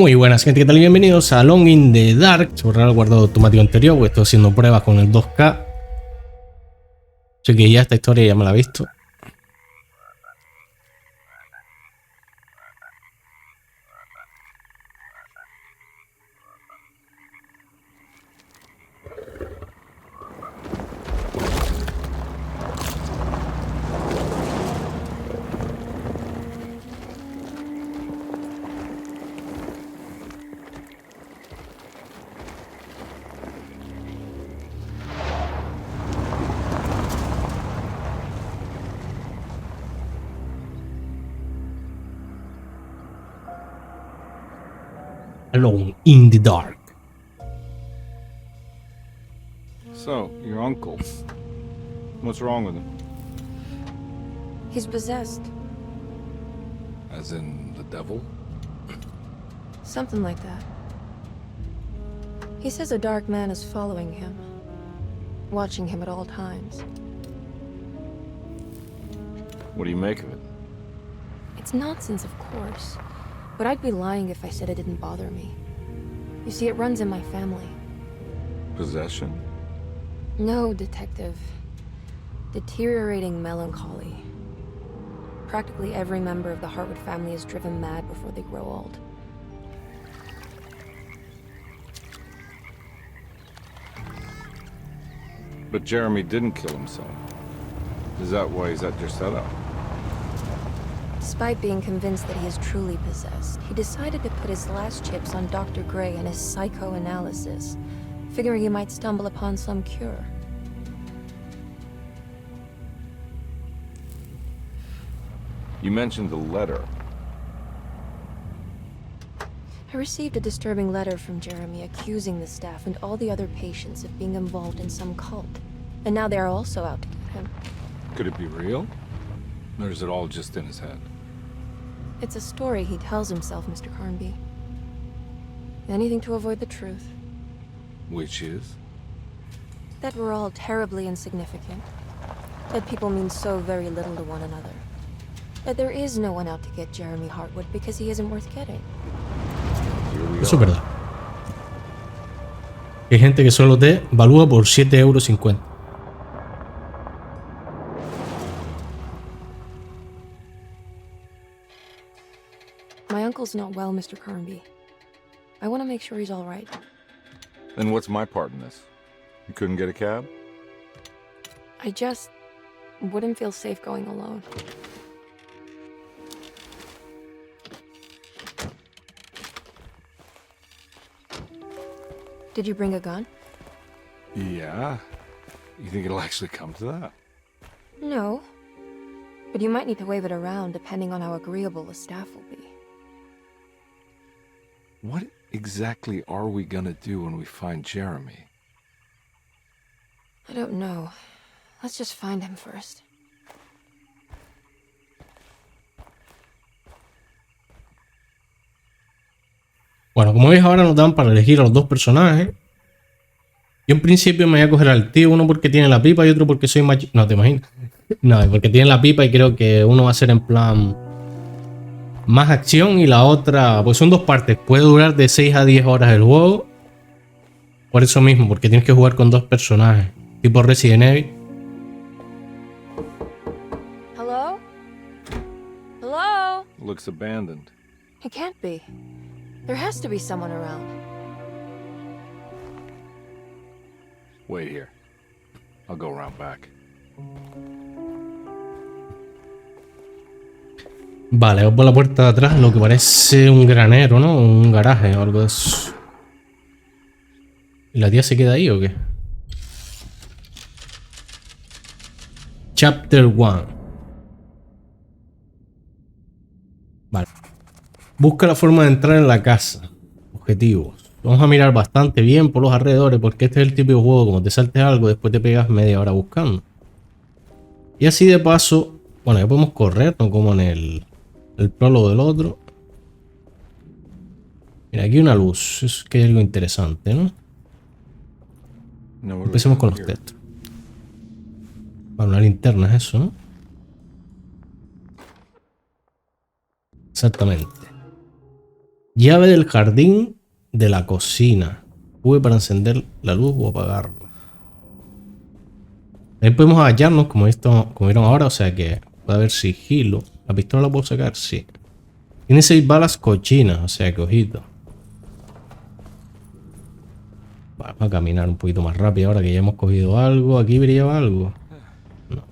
Muy buenas gente, ¿qué tal? Y bienvenidos a Alone in the Dark. Se borrará el guardado automático anterior porque estoy haciendo pruebas con el 2K. Así que ya esta historia ya me la he visto. Alone in the Dark. So, your uncle. What's wrong with him? He's possessed. As in the devil? Something like that. He says a dark man is following him, watching him at all times. What do you make of it? It's nonsense, of course, but I'd be lying if I said it didn't bother me. You see, it runs in my family. Possession? No, detective. Deteriorating melancholy. Practically every member of the Hartwood family is driven mad before they grow old. But Jeremy didn't kill himself. Is that why he's at your setup? Despite being convinced that he is truly possessed, he decided to put his last chips on Dr. Gray and his psychoanalysis, figuring he might stumble upon some cure. You mentioned the letter. I received a disturbing letter from Jeremy accusing the staff and all the other patients of being involved in some cult. And now they are also out to get him. Could it be real? Or is it all just in his head? It's a story he tells himself, Mr. Carnby. Anything to avoid the truth. Which is? That we're all terribly insignificant. That people mean so very little to one another. That there is no one out to get Jeremy Hartwood because he isn't worth getting. Eso es verdad. Hay gente que solo te valúa por 7,50 €. My uncle's not well, Mr. Carnby. I want to make sure he's all right. Then what's my part in this? You couldn't get a cab? I just wouldn't feel safe going alone. Did you bring a gun? Yeah. You think it'll actually come to that? No. But you might need to wave it around depending on how agreeable the staff will be. What exactly are we gonna do when we find Jeremy? I don't know. Let's just find him first. Bueno, como veis ahora nos dan para elegir a los dos personajes. Yo en principio me voy a coger al tío, uno porque tiene la pipa y otro porque soy macho. No, ¿te imaginas? No, porque tiene la pipa y creo que uno va a ser en plan más acción y la otra, pues son dos partes. Puede durar de 6 a 10 horas el juego. Por eso mismo, porque tienes que jugar con dos personajes. Tipo Resident Evil. Hello? Hello? Looks abandoned. It can't be. There has to be someone around. Wait here. I'll go around back. Vale, vamos por la puerta de atrás, lo que parece un granero, ¿no? Un garaje o algo de eso. ¿Y la tía se queda ahí o qué? Chapter 1. Vale. Busca la forma de entrar en la casa. Objetivos. Vamos a mirar bastante bien por los alrededores porque este es el típico juego, como te saltes algo, después te pegas media hora buscando. Y así de paso, bueno, ya podemos correr, no como en el prólogo del otro. Mira, aquí una luz, es que hay algo interesante, ¿no? Empecemos con los textos. Vale, una linterna es eso, ¿no? Exactamente. Llave del jardín de la cocina. V para encender la luz o apagarla. Ahí podemos agacharnos como vieron ahora, o sea que puede haber sigilo. ¿La pistola la puedo sacar? Sí. Tiene 6 balas cochinas, o sea que ojito. Vamos a caminar un poquito más rápido ahora que ya hemos cogido algo. ¿Aquí brillaba algo? No.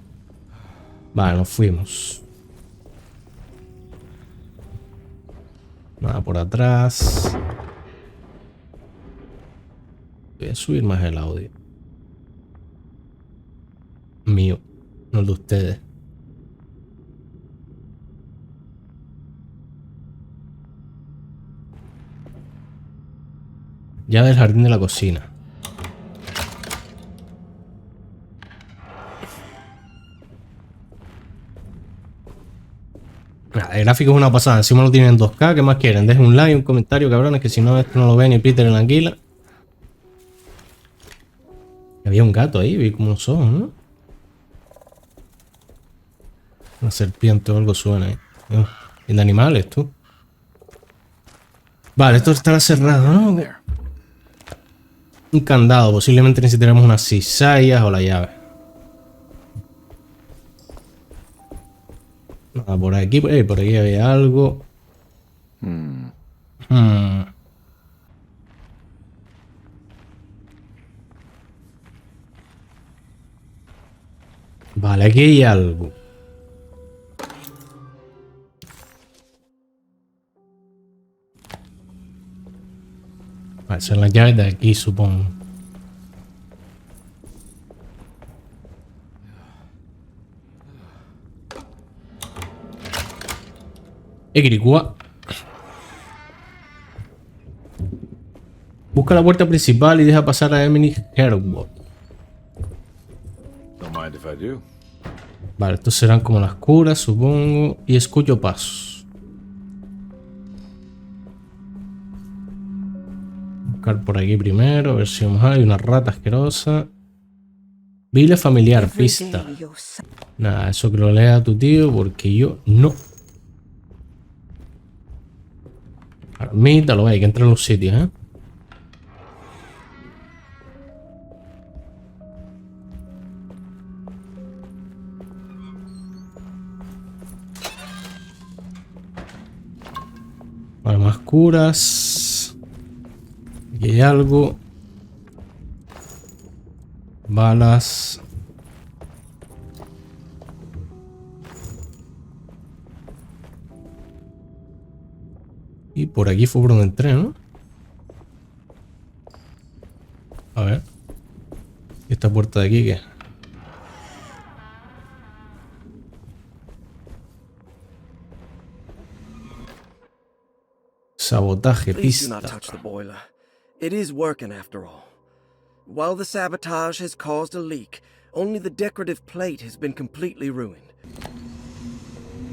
Vale, nos fuimos. Nada por atrás. Voy a subir más el audio. Mío, no el de ustedes. Llave del jardín de la cocina. El gráfico es una pasada. Encima lo tienen en 2K. ¿Qué más quieren? Dejen un like, un comentario, cabrones, que si no, esto no lo ve ni Peter en la anguila. Había un gato ahí, vi como los ojos, ¿no? Una serpiente o algo suena ahí. Y de animales, tú. Vale, esto estará cerrado, ¿no? Un candado. Posiblemente necesitaremos unas cizallas o la llave. Nada, por aquí, por aquí había algo. Vale, aquí hay algo. Vale, son las llaves de aquí, supongo. Egricua. Busca la puerta principal y deja pasar a Emily Herwood. Don't mind if I do. Vale, estos serán como las curas, supongo. Y escucho pasos. Buscar por aquí primero, a ver si vamos a... Hay una rata asquerosa. Biblia familiar, pista. Nada, eso que lo lea tu tío porque yo no. Armita, lo hay que entrar en los sitios, ¿eh? Vale, más curas. Aquí hay algo. Balas. Y por aquí fue por donde entré, ¿no? A ver. ¿Y esta puerta de aquí qué? Sabotaje, Please do not pista. touch the boiler. It is working after all. While the sabotage has caused a leak, only the decorative plate has been completely ruined.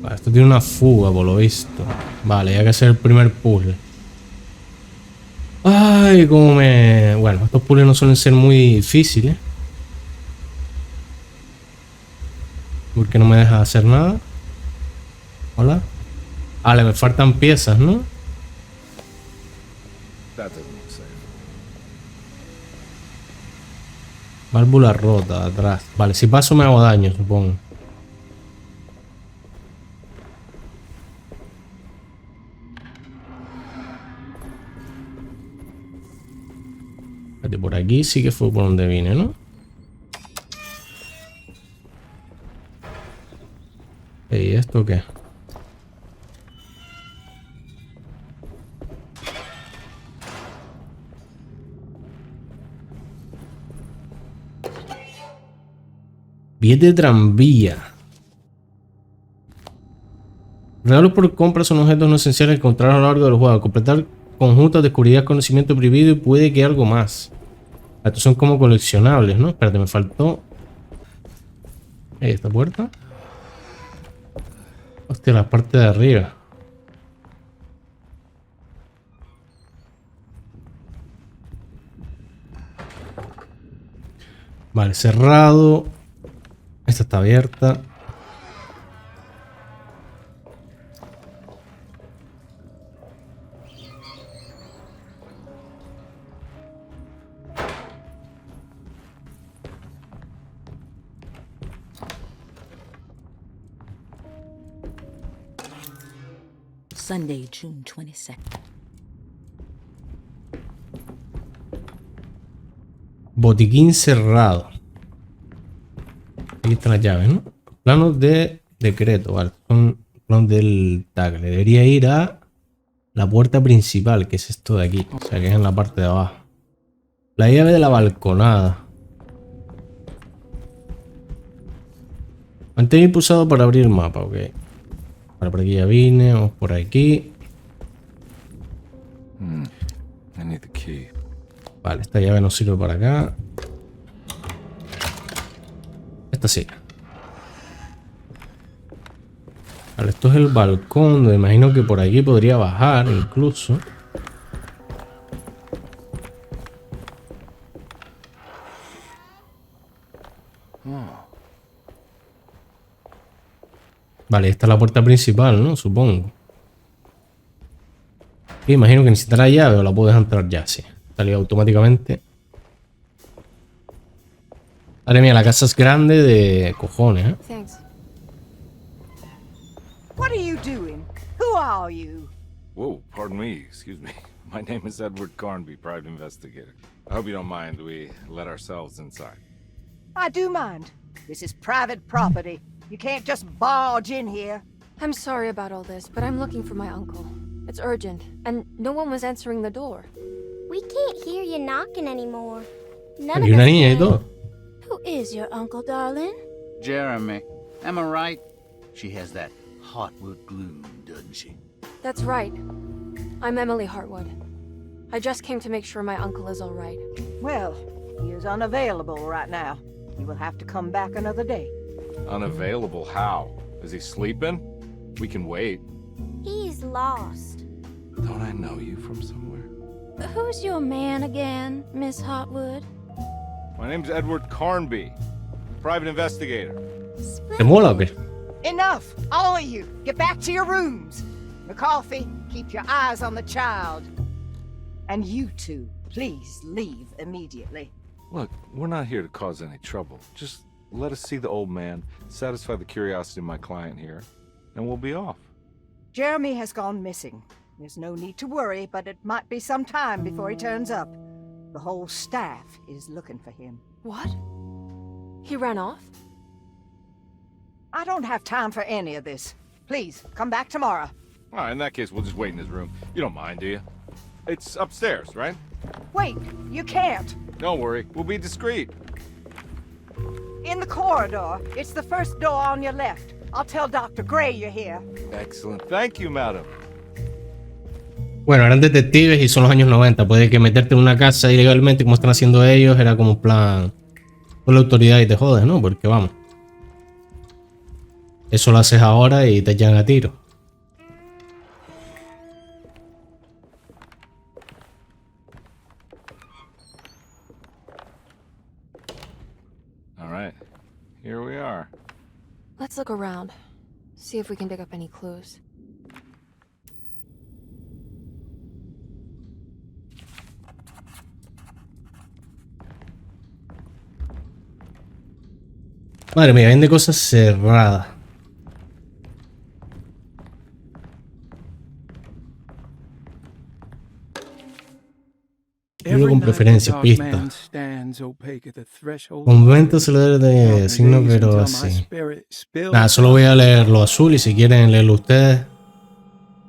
Vale, esto tiene una fuga por lo visto. Vale, hay que hacer el primer puzzle. Ay, cómo me... Bueno, estos puzzles no suelen ser muy difíciles. Porque no me deja hacer nada. Hola. Vale, me faltan piezas, ¿no? That doesn't look safe. Válvula rota atrás. Vale, si paso me hago daño, supongo. Por aquí sí que fue por donde vine, ¿no? ¿Y esto qué? Billete de tranvía. Regalos por compra son objetos no esenciales que encontrar a lo largo del juego. Al completar conjuntos descubrirás conocimiento prohibido y puede que algo más. Estos son como coleccionables, ¿no? Espérate, me faltó... esta puerta. Hostia, la parte de arriba. Vale, cerrado. Esta está abierta. Sunday, June 22nd. Botiquín cerrado. Aquí están las llaves, ¿no? Planos de decreto, vale. Son planos del tagle. Debería ir a la puerta principal, que es esto de aquí. O sea, que es en la parte de abajo. La llave de la balconada. Mantén impulsado para abrir mapa, ok. Vale, por aquí ya vine, vamos por aquí. I need the key. Vale, esta llave no sirve para acá. Esta sí. Vale, esto es el balcón. Me imagino que por aquí podría bajar incluso. Vale, esta es la puerta principal, ¿no? Supongo. Y imagino que necesitará la llave o la puedes entrar ya, sí. Salió automáticamente. Madre mía, la casa es grande de cojones, ¿eh? Thanks. What are you doing? Who are you? Whoa, pardon me, excuse me. My name is Edward Carnby, private investigator. I hope you don't mind we let ourselves inside. I do mind. This is private property. You can't just barge in here. I'm sorry about all this, but I'm looking for my uncle. It's urgent, and no one was answering the door. We can't hear you knocking anymore. None Hay of una us niña y can. todo. Who is your uncle, darling? Jeremy. Am I right? She has that Heartwood gloom, doesn't she? That's right. I'm Emily Hartwood. I just came to make sure my uncle is all right. Well, he is unavailable right now. You will have to come back another day. Unavailable how? Is he sleeping? We can wait. He's lost. Don't I know you from somewhere? Who's your man again, Miss Hartwood? My name's Edward Carnby, private investigator. ¿Te mola o qué? Enough! All of you! Get back to your rooms! McCarthy, keep your eyes on the child. And you two, please leave immediately. Look, we're not here to cause any trouble. Just let us see the old man, satisfy the curiosity of my client here, and we'll be off. Jeremy has gone missing. There's no need to worry, but it might be some time before he turns up. The whole staff is looking for him. What? He ran off? I don't have time for any of this. Please, come back tomorrow. All right, in that case, we'll just wait in his room. You don't mind, do you? It's upstairs, right? Wait, you can't. Don't worry, we'll be discreet. In the corridor. It's the first door on your left. I'll tell Dr. Gray you're here. Excellent. Thank you, madam. Bueno, eran detectives y son los años 90. Puede que meterte en una casa ilegalmente, como están haciendo ellos, era como un plan con la autoridad y te jodes, ¿no? Porque vamos. Eso lo haces ahora y te echan a tiro. All right, here we are. Let's look around. See if we can dig up any clues. Madre mía, vende cosas cerradas. Libro con preferencias, pistas. Convento se lo debe de signo, pero así. Nada, solo voy a leer lo azul y si quieren leerlo ustedes.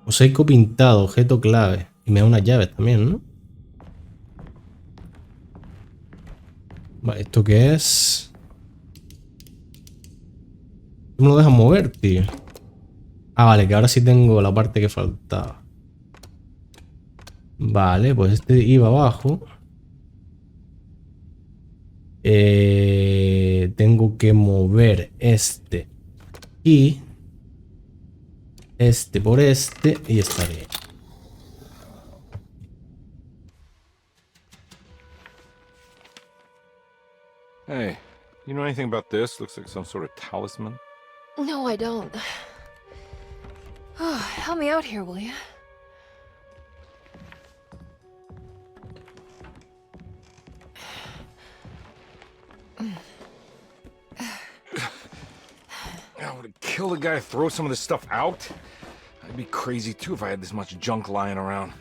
Mosaico pintado, objeto clave. Y me da unas llaves también, ¿no? Vale, ¿esto qué es? No me lo dejan mover, tío. Ah, vale, que ahora sí tengo la parte que faltaba. Vale, pues este iba abajo. Tengo que mover este y este por este y estaré. Hey, you know anything about this? Looks like some sort of talisman. No, I don't. Oh, help me out here, will you? I would kill the guy to throw some of this stuff out. I'd be crazy too if I had this much junk lying around.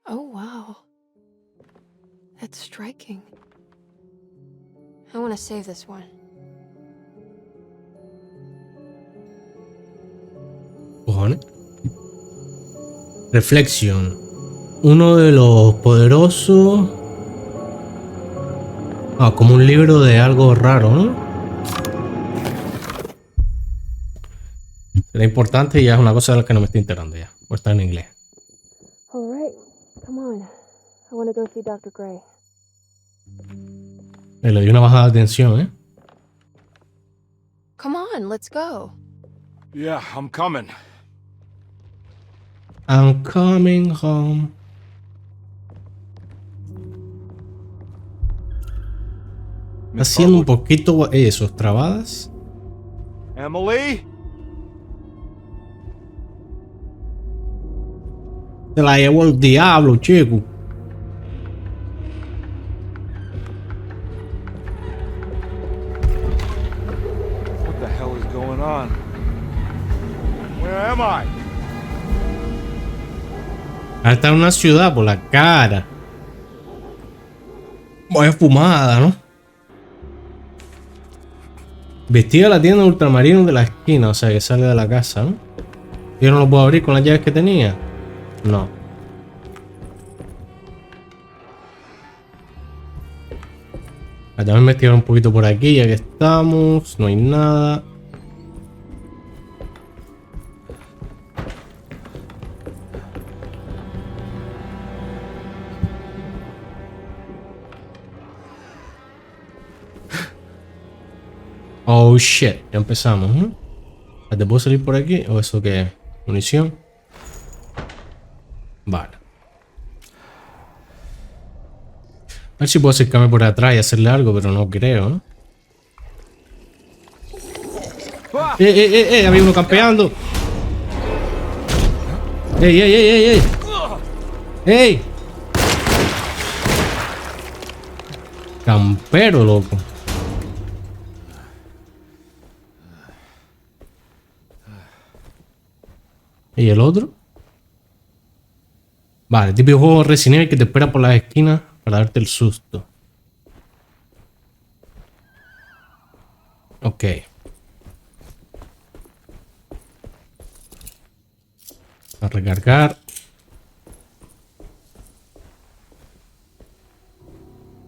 Oh, wow. That's striking. I want to save this one. Cojones. Reflexión. Uno de los poderosos. Ah, como un libro de algo raro, ¿no? Será importante y ya es una cosa de la que no me estoy enterando ya. O está en inglés. All right, come on. I want to go see Dr. Gray. Le di una bajada de tensión, ¿eh? Come on, let's go. Yeah, I'm coming. I'm coming home. Haciendo un poquito esos trabadas. Emily? Se la llevó el diablo, chico. What the hell is going on? Where am I? Está en una ciudad por la cara. Vaya fumada, ¿no? Vestida de la tienda de ultramarinos de la esquina, o sea que sale de la casa, ¿no? Yo no lo puedo abrir con las llaves que tenía. No. Vamos a investigar un poquito por aquí ya que estamos. No hay nada. Oh shit, ya empezamos, ¿no? ¿Te puedo salir por aquí? ¿O eso qué es? ¿Munición? Vale. A ver si puedo acercarme por atrás y hacerle algo, pero no creo, ¿no? Había uno campeando. ¡Ey! Campero, loco. ¿Y el otro? Vale, típico juego Resident Evil que te espera por las esquinas para darte el susto. Ok. A recargar.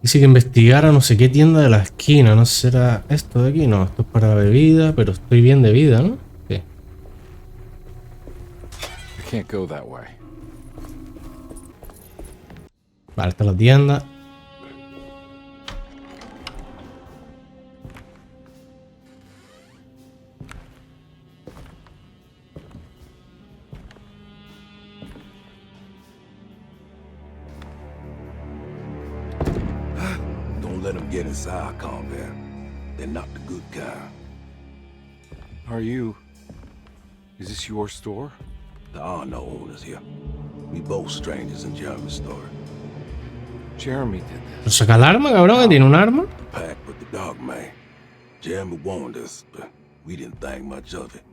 Dice que investigara no sé qué tienda de la esquina. No sé, ¿será esto de aquí? No, esto es para bebida, pero estoy bien de vida, ¿no? Sí. I can't go that way. Vale, está la tienda. Don't let them get inside, Completo. They're not the good kind. Are you... Is this your store? There are no owners here. We both strangers in Jeremy's store. Jeremy did ¿Pero this. saca el arma, cabrón? ¿Tiene un arma? The pack with the dog man. Jeremy warned us, but we didn't think much of it.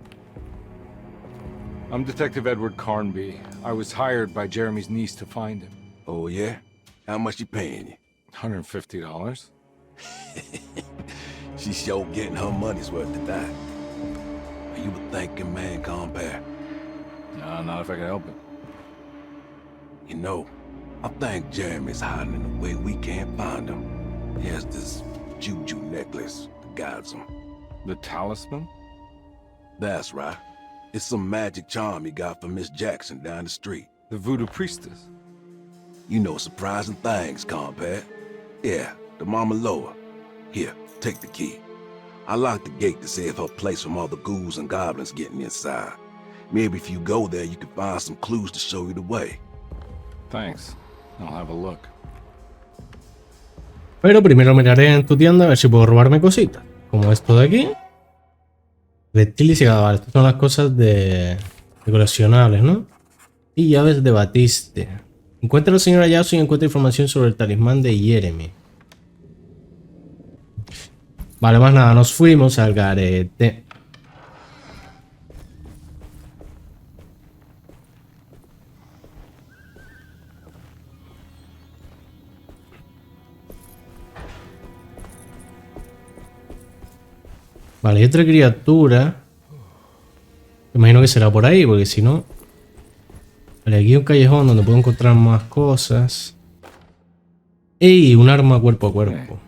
I'm Detective Edward Carnby. I was hired by Jeremy's niece to find him. Oh, yeah? How much she paying you? $150. She's sure getting her money's worth tonight. Are you a thinking man, Completo? No, not if I can help it. You know, I think Jeremy's hiding in a way we can't find him. He has this juju necklace that guides him. The talisman? That's right. It's some magic charm he got from Miss Jackson down the street. The voodoo priestess? You know surprising things, Completo. Yeah, the Mama Loa. Here, take the key. I locked the gate to save her place from all the ghouls and goblins getting inside. Maybe if you go there, you can find some clues to show you the way. Thanks. I'll have a look. Pero primero miraré en tu tienda a ver si puedo robarme cositas. Como esto de aquí. Reptil y cegada, vale. Estas son las cosas de coleccionables, ¿no? Y llaves de Batiste. Encuentra a la señora Yasu y encuentra información sobre el talismán de Jeremy. Vale, más nada, nos fuimos al garete. Vale, hay otra criatura. Imagino que será por ahí, porque si no... Vale, aquí hay un callejón donde puedo encontrar más cosas. ¡Ey! Un arma cuerpo a cuerpo.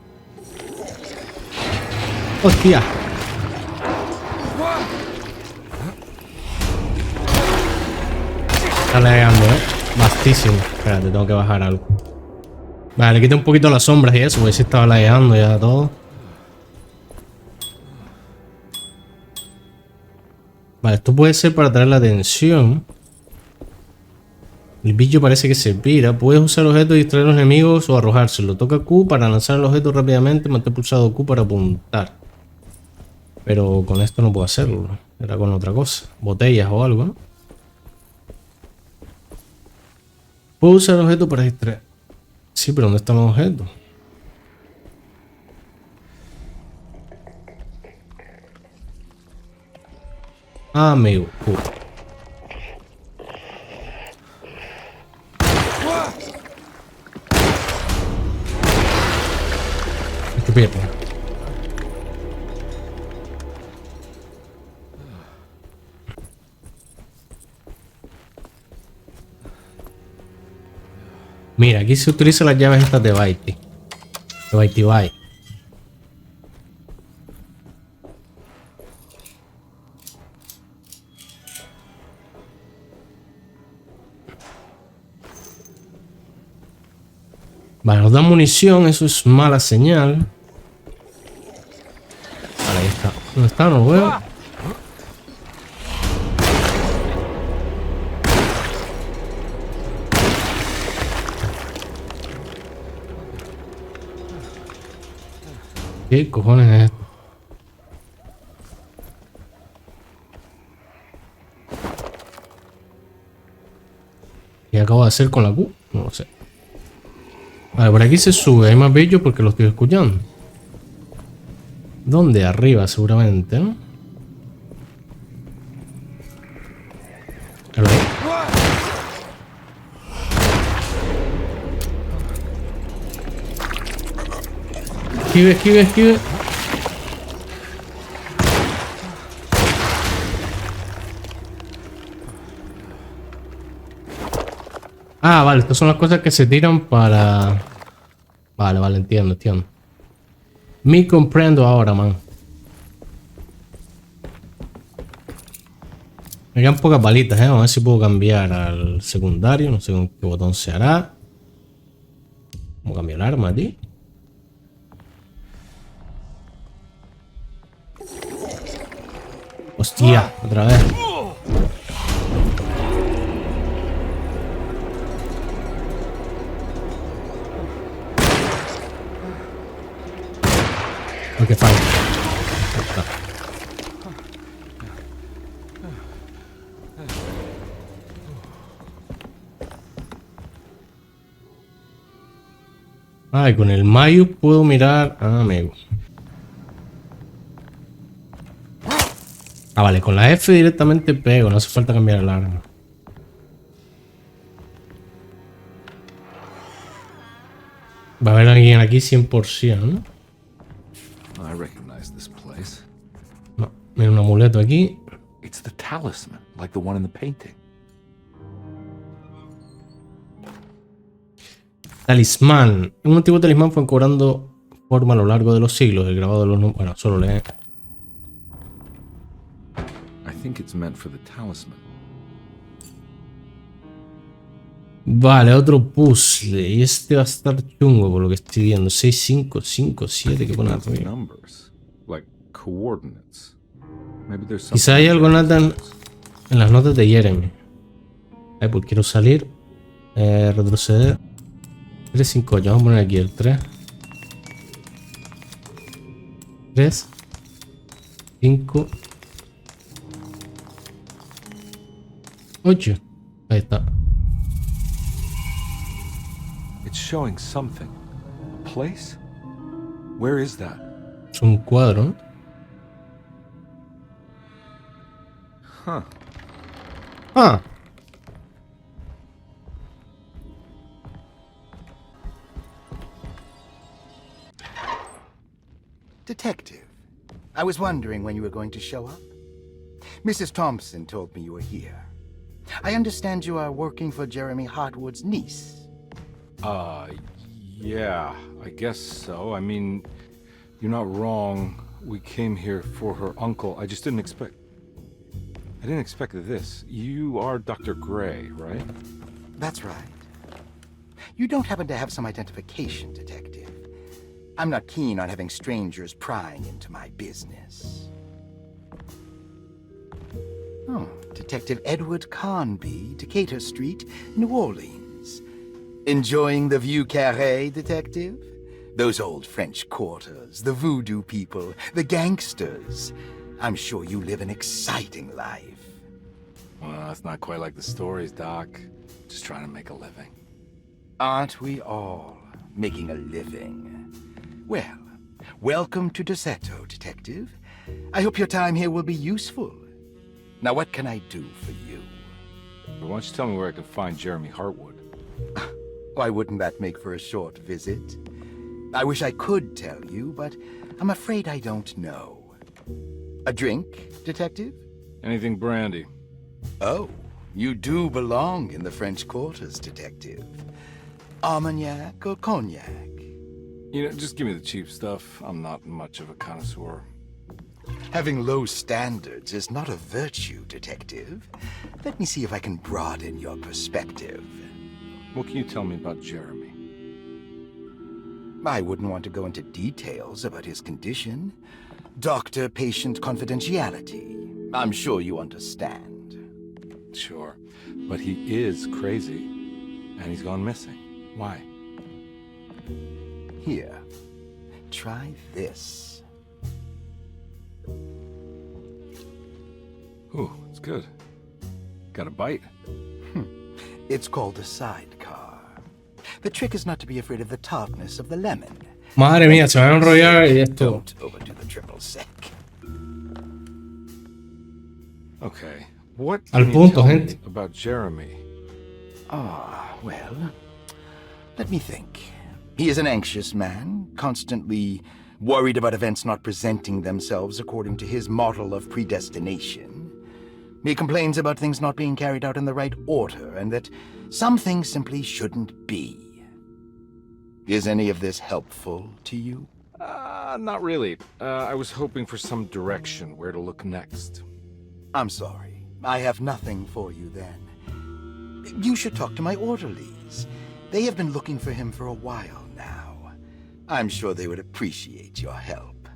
¡Hostia! Está lagueando, Bastísimo. Espérate, tengo que bajar algo. Vale, le quité un poquito las sombras y eso, porque si estaba lagueando ya todo. Vale, esto puede ser para atraer la atención. El bicho parece que se pira. Puedes usar objetos y distraer a los enemigos o arrojárselo. Toca Q para lanzar el objeto rápidamente. Mantén pulsado Q para apuntar. Pero con esto no puedo hacerlo. Era con otra cosa. Botellas o algo, ¿no? Puedo usar el objeto para distraer. Sí, pero ¿dónde están los objetos? Ah, amigo. Estupendo. Mira, aquí se utilizan las llaves estas de Baiti. De Baiti Bai. Vale, nos dan munición, eso es mala señal. Vale, ahí está. ¿Dónde está? No lo veo. ¿Qué cojones es esto? ¿Qué acabo de hacer con la Q? No lo sé. Vale, por aquí se sube. Hay más bichos porque lo estoy escuchando. ¿Dónde? Arriba, seguramente, ¿no? Ahí. Esquive, esquive, esquive. Ah, vale, estas son las cosas que se tiran para... Vale, vale, entiendo, entiendo. Me comprendo ahora, man. Me quedan pocas balitas, Vamos a ver si puedo cambiar al secundario. No sé con qué botón se hará. Vamos a cambiar el arma, tío. Hostia, otra vez. Ok, fine. Ah, y con el Mayu puedo mirar. Ah, amigo. Ah, vale, con la F directamente pego, no hace falta cambiar el arma. Va a haber alguien aquí 100%, ¿no? I recognize this place. No, mira un amuleto aquí. It's the talisman, like the one in the painting. Talismán. Un antiguo talismán fue cobrando forma a lo largo de los siglos. El grabado de los números. Bueno, solo lee. I think it's meant for the talisman. Vale, otro puzzle. Y este va a estar chungo por lo que estoy viendo. 6, 5, 5, 7 que pone arriba. Numbers, like coordinates. Maybe there's something. Quizá hay algo Nathan en las notas de Jeremy. Ay, pues quiero salir. Retroceder. 3, 5, 8. Vamos a poner aquí el 3. 3. 5. Oye, ahí está. It's showing something. A place? Where is that? Es un cuadro, ¿no? Huh. Ah, Detective, I was wondering when you were going to show up. Mrs. Thompson told me you were here. I understand you are working for Jeremy Hartwood's niece. Yeah, I guess so. I mean, you're not wrong. We came here for her uncle. I just didn't expect... I didn't expect this. You are Dr. Gray, right? That's right. You don't happen to have some identification, Detective. I'm not keen on having strangers prying into my business. Oh, Detective Edward Carnby, Decatur Street, New Orleans. Enjoying the Vieux Carré, Detective? Those old French quarters, the voodoo people, the gangsters. I'm sure you live an exciting life. Well, it's not quite like the stories, Doc. Just trying to make a living. Aren't we all making a living? Well, welcome to Deseto, Detective. I hope your time here will be useful. Now, what can I do for you? But why don't you tell me where I can find Jeremy Hartwood? Why wouldn't that make for a short visit? I wish I could tell you, but I'm afraid I don't know. A drink, Detective? Anything brandy. Oh, you do belong in the French quarters, Detective. Armagnac or cognac? You know, just give me the cheap stuff. I'm not much of a connoisseur. Having low standards is not a virtue, Detective. Let me see if I can broaden your perspective. What can you tell me about Jeremy? I wouldn't want to go into details about his condition. Doctor-patient confidentiality. I'm sure you understand. Sure. But he is crazy. And he's gone missing. Why? Here, try this. Ooh, it's good. Got a bite? It's called a sidecar. The trick is not to be afraid of the tartness of the lemon. madre mía, se va a enrollar y esto. Don't overdo the triple sec. Okay. What Al can you punto, tell me gente. about Jeremy? Well, let me think. He is an anxious man, constantly worried about events not presenting themselves according to his model of predestination. He complains about things not being carried out in the right order, and that some things simply shouldn't be. Is any of this helpful to you? Not really. I was hoping for some direction where to look next. I'm sorry. I have nothing for you then. You should talk to my orderlies. They have been looking for him for a while now. I'm sure they would appreciate your help.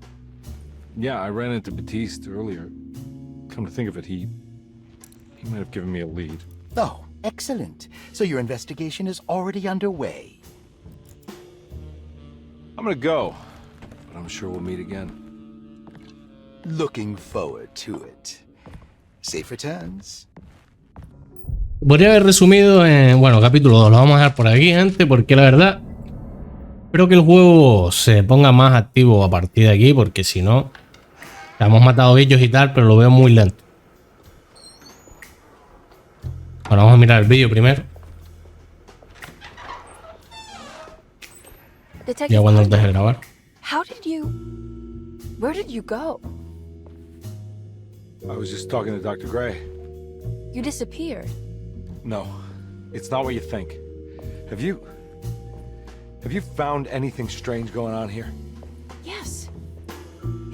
Yeah, I ran into Batiste earlier. Come to think of it, he might have given me a lead. Oh, excellent. So your investigation is already underway. I'm gonna go, but I'm sure we'll meet again. Looking forward to it. Safe returns. Podría haber resumido en, bueno, capítulo 2. Lo vamos a dejar por aquí, gente, porque la verdad espero que el juego se ponga más activo a partir de aquí, porque si no, hemos matado bichos y tal, pero lo veo muy lento. Ahora vamos a mirar el vídeo primero. Ya cuando nos deje grabar. Where did you go? I was just talking to Dr. Gray. You disappeared. No, it's not what you think. Have you found anything strange going on here? Yes.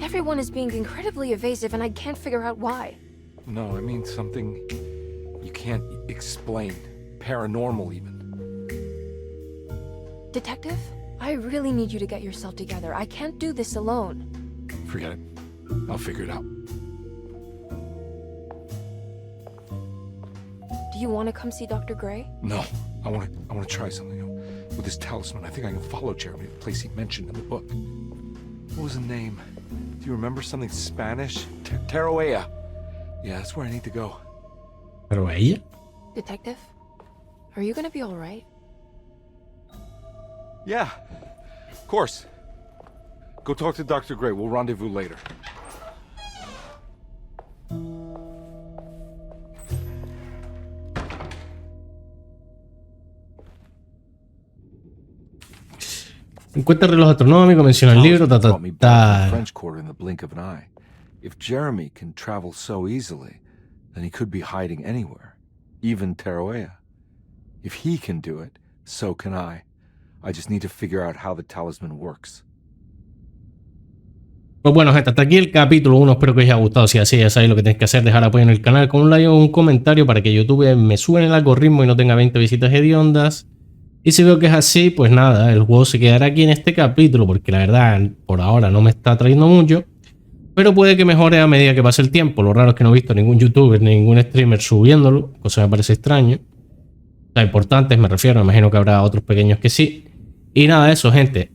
Everyone is being incredibly evasive and I can't figure out why. No, I mean something you can't explain. Paranormal, even. Detective, I really need you to get yourself together. I can't do this alone. Forget it. I'll figure it out. Do you want to come see Dr. Gray? No, I want to try something. With this talisman, I think I can follow Jeremy to the place he mentioned in the book. What was the name? Do you remember something Spanish? Teroea. Yeah, that's where I need to go. ¿Pero ella? Detective, are you gonna be all right? Yeah, of course. Go talk to Dr. Gray. We'll rendezvous later. Encuentra el reloj astronómico, menciona el libro, Brought me back from the ta. French Quarter in the blink of an eye. If Jeremy can travel so easily, then he could be hiding anywhere, even Taroea. If he can do it, so can I. I just need to figure out how the talisman works. Pues bueno, gente, hasta aquí el capítulo 1. Espero que os haya gustado. Si así, ya sabéis lo que tenéis que hacer: dejar apoyo en el canal con un like o un comentario para que YouTube me suba en el algoritmo y no tenga 20 visitas hediondas. Y si veo que es así, pues nada, el juego se quedará aquí en este capítulo, porque la verdad, por ahora no me está trayendo mucho. Pero puede que mejore a medida que pase el tiempo. Lo raro es que no he visto ningún youtuber, ningún streamer subiéndolo, cosa que me parece extraño. O sea, importantes me refiero, me imagino que habrá otros pequeños que sí. Y nada, eso, gente.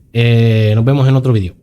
Nos vemos en otro vídeo.